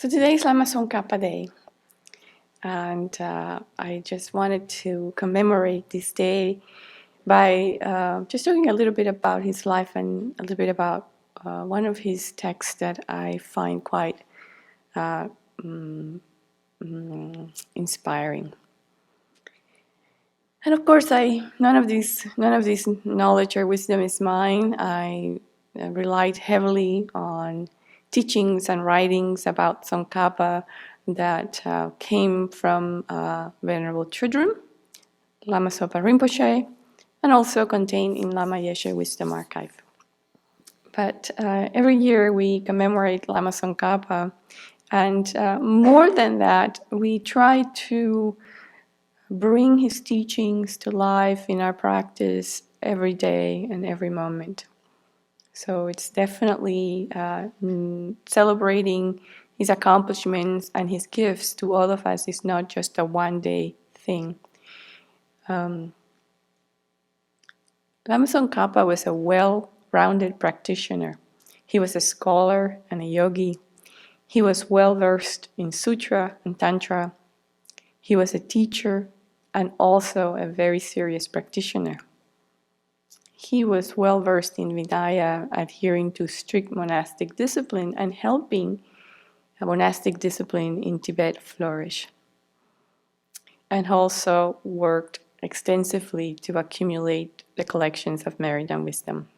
So today is Lama Tsongkhapa Day, and I just wanted to commemorate this day by just talking a little bit about his life and a little bit about one of his texts that I find quite inspiring. And of course, none of this knowledge or wisdom is mine. I relied heavily on teachings and writings about Tsongkhapa that came from Venerable Trudrim, Lama Zopa Rinpoche, and also contained in Lama Yeshe Wisdom Archive. But every year we commemorate Lama Tsongkhapa, and more than that, we try to bring his teachings to life in our practice every day and every moment. So it's definitely celebrating his accomplishments and his gifts to all of us is not just a one-day thing. Lama Tsongkhapa was a well-rounded practitioner. He was a scholar and a yogi. He was well-versed in sutra and tantra. He was a teacher and also a very serious practitioner. He was well-versed in Vinaya, adhering to strict monastic discipline and helping a monastic discipline in Tibet flourish. And also worked extensively to accumulate the collections of merit and wisdom.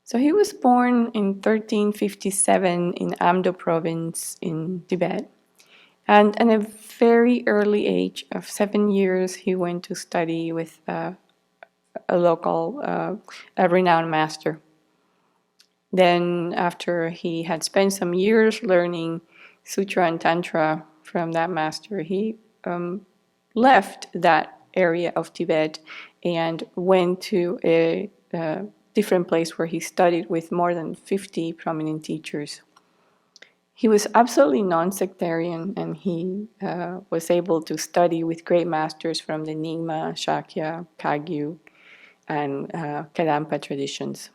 So he was born in 1357 in Amdo province in Tibet. And at a very early age of 7 years, he went to study with a local, a renowned master. Then, after he had spent some years learning Sutra and Tantra from that master, he left that area of Tibet and went to a different place where he studied with more than 50 prominent teachers. He was absolutely non-sectarian, and he was able to study with great masters from the Nyingma, Shakya, Kagyu, and Kadampa traditions.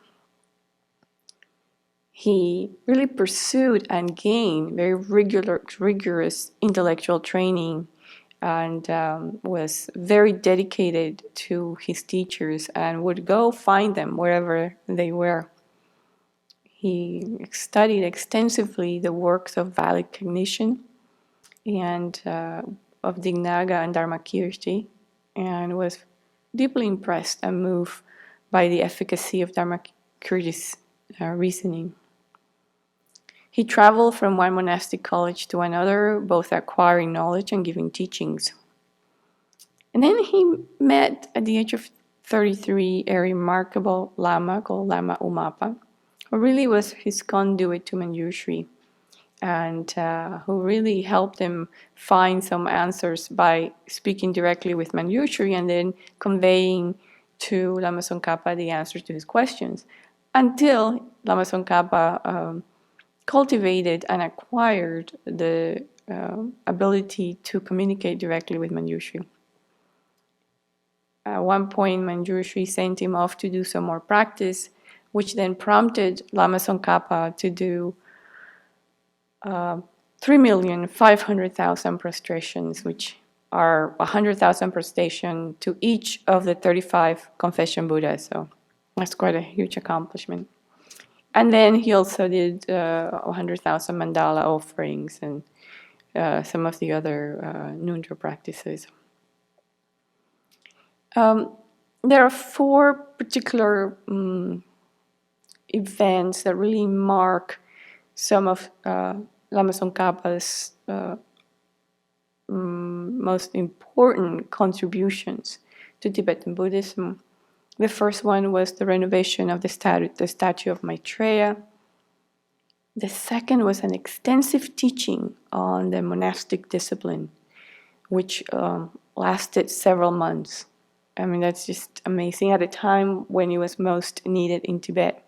He really pursued and gained very rigorous intellectual training and was very dedicated to his teachers and would go find them wherever they were. He studied extensively the works of valid cognition and of Dignaga and Dharmakirti, and was deeply impressed and moved by the efficacy of Dharmakirti's reasoning. He traveled from one monastic college to another, both acquiring knowledge and giving teachings. And then he met, at the age of 33, a remarkable Lama called Lama Umapa, who really was his conduit to Manjushri, and who really helped him find some answers by speaking directly with Manjushri and then conveying to Lama Tsongkhapa the answers to his questions, until Lama Tsongkhapa cultivated and acquired the ability to communicate directly with Manjushri. At one point, Manjushri sent him off to do some more practice, which then prompted Lama Tsongkhapa to do 3,500,000 prostrations, which are 100,000 per station to each of the 35 confession Buddhas. So that's quite a huge accomplishment. And then he also did 100,000 mandala offerings and some of the other Nundra practices. There are four particular events that really mark some of Lama Tsongkhapa's most important contributions to Tibetan Buddhism. The first one was the renovation of the statue of Maitreya. The second was an extensive teaching on the monastic discipline, which lasted several months. I mean, that's just amazing at a time when it was most needed in Tibet.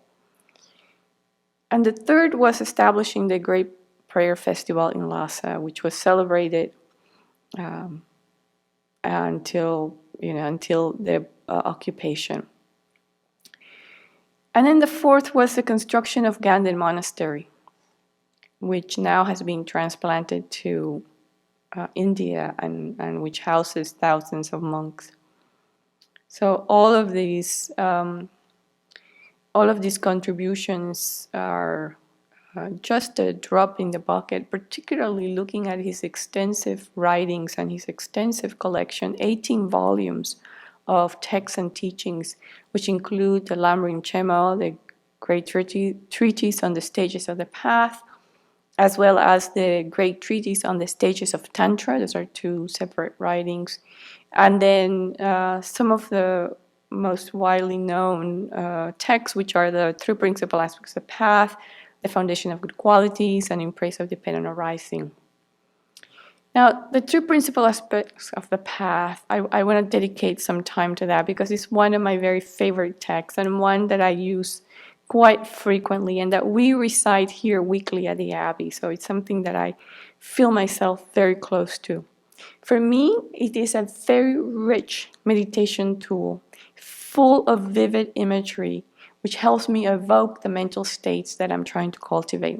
And the third was establishing the Great Prayer Festival in Lhasa, which was celebrated until the occupation. And then the fourth was the construction of Ganden Monastery. which now has been transplanted to India and which houses thousands of monks. So all of these contributions are just a drop in the bucket, particularly looking at his extensive writings and his extensive collection, 18 volumes of texts and teachings, which include the Lamrim Chemo, the great treatise on the stages of the path, as well as the great treatise on the stages of Tantra. Those are two separate writings. And then some of the most widely known texts, which are the three principal aspects of the path, the foundation of good qualities, and in praise of dependent arising. Now, the two principal aspects of the path, I want to dedicate some time to that because it's one of my very favorite texts and one that I use quite frequently and that we recite here weekly at the Abbey. So it's something that I feel myself very close to. For me, it is a very rich meditation tool, full of vivid imagery, which helps me evoke the mental states that I'm trying to cultivate.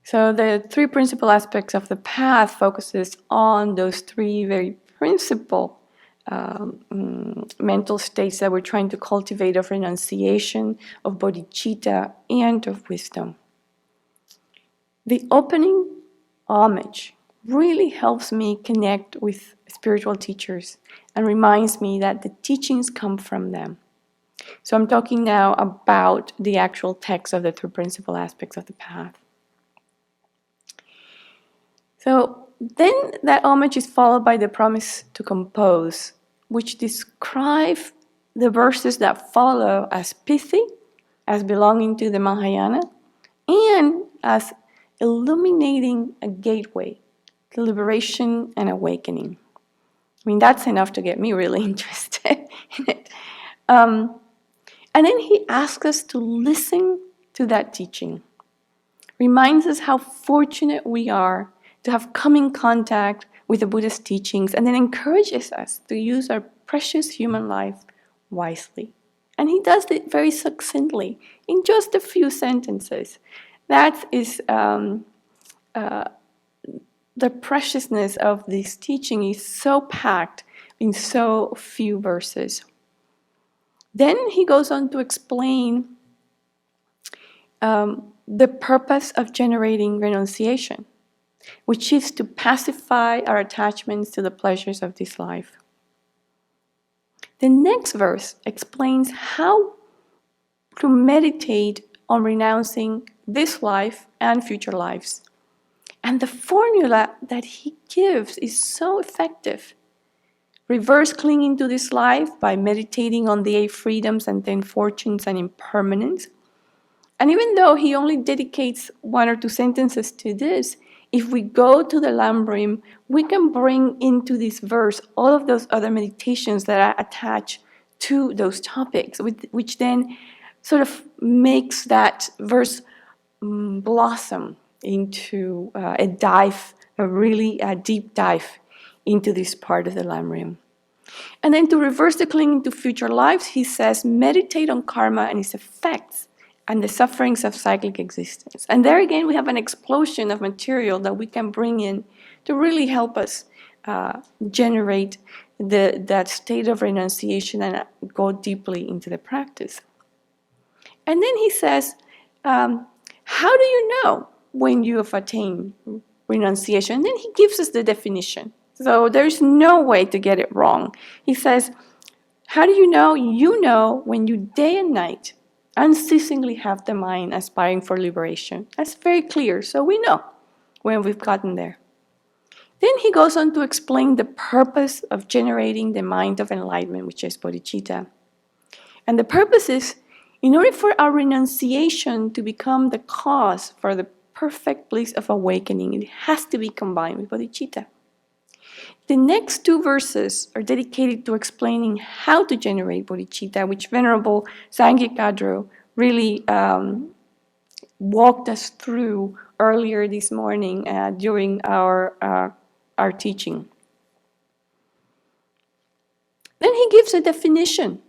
So the three principal aspects of the path focuses on those three very principal mental states that we're trying to cultivate of renunciation, of bodhichitta, and of wisdom. The opening homage really helps me connect with spiritual teachers and reminds me that the teachings come from them. So I'm talking now about the actual text of the three principal aspects of the path. So then that homage is followed by the promise to compose, which describe the verses that follow as pithy, as belonging to the Mahayana, and as illuminating a gateway to liberation and awakening. I mean, that's enough to get me really interested in it. And then he asks us to listen to that teaching. Reminds us how fortunate we are to have come in contact with the Buddha's teachings, and then encourages us to use our precious human life wisely. And he does it very succinctly in just a few sentences. That is the preciousness of this teaching is so packed in so few verses. Then he goes on to explain the purpose of generating renunciation, which is to pacify our attachments to the pleasures of this life. The next verse explains how to meditate on renouncing this life and future lives. And the formula that he gives is so effective. Reverse clinging to this life by meditating on the 8 freedoms and 10 fortunes and impermanence. And even though he only dedicates 1 or 2 sentences to this, if we go to the Lamrim, we can bring into this verse all of those other meditations that are attached to those topics, which then sort of makes that verse blossom into a really deep dive into this part of the Lamrim. And then to reverse the clinging to future lives, he says, meditate on karma and its effects and the sufferings of cyclic existence. And there again, we have an explosion of material that we can bring in to really help us generate that state of renunciation and go deeply into the practice. And then he says, how do you know when you have attained renunciation? And then he gives us the definition. So there's no way to get it wrong. He says, how do you know? You know when you day and night unceasingly have the mind aspiring for liberation. That's very clear, so we know when we've gotten there. Then he goes on to explain the purpose of generating the mind of enlightenment, which is bodhicitta. And the purpose is, in order for our renunciation to become the cause for the perfect bliss of awakening, it has to be combined with bodhicitta. The next 2 verses are dedicated to explaining how to generate bodhicitta, which Venerable Sangye Kadro really walked us through earlier this morning during our teaching. Then he gives a definition.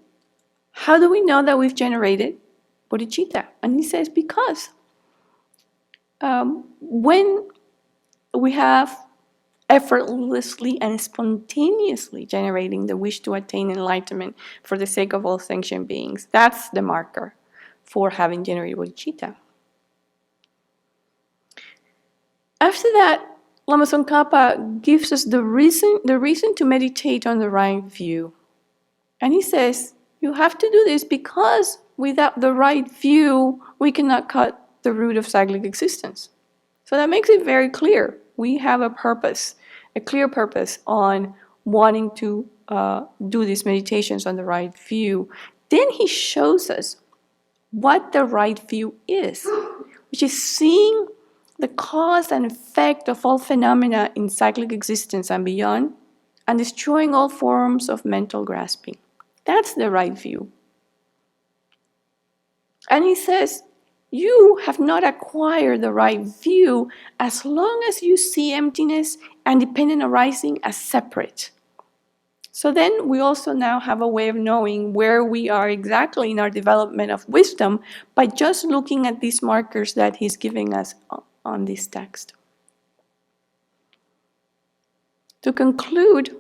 How do we know that we've generated bodhicitta? And he says, because when we have effortlessly and spontaneously generating the wish to attain enlightenment for the sake of all sentient beings, that's the marker for having generated bodhicitta. After that, Lama Tsongkhapa gives us the reason to meditate on the right view. And he says, you have to do this because without the right view, we cannot cut the root of cyclic existence. So that makes it very clear. We have a purpose, a clear purpose on wanting to do these meditations on the right view. Then he shows us what the right view is, which is seeing the cause and effect of all phenomena in cyclic existence and beyond, and destroying all forms of mental grasping. That's the right view. And he says, you have not acquired the right view as long as you see emptiness and dependent arising as separate. So then we also now have a way of knowing where we are exactly in our development of wisdom by just looking at these markers that he's giving us on this text. To conclude,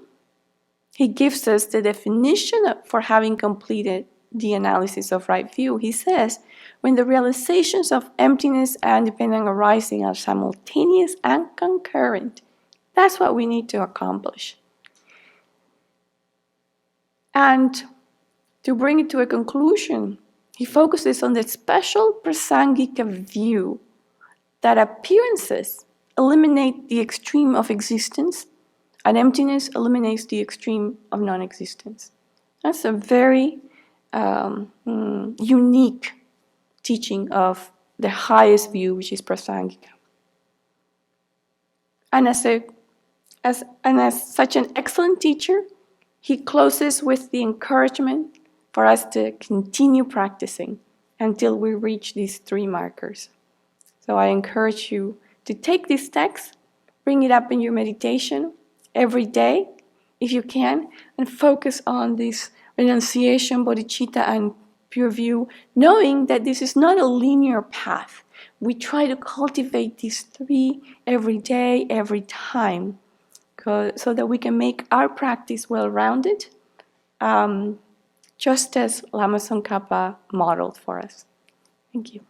he gives us the definition for having completed the analysis of right view. He says, when the realizations of emptiness and dependent arising are simultaneous and concurrent, that's what we need to accomplish. And to bring it to a conclusion, he focuses on the special prasangika view that appearances eliminate the extreme of existence and emptiness eliminates the extreme of non-existence. That's a very unique teaching of the highest view, which is prasangika. And as such an excellent teacher, he closes with the encouragement for us to continue practicing until we reach these 3 markers. So I encourage you to take this text, bring it up in your meditation every day, if you can, and focus on this renunciation, bodhicitta, and pure view, knowing that this is not a linear path. We try to cultivate these 3 every day, every time, so that we can make our practice well-rounded, just as Lama Tsongkhapa modeled for us. Thank you.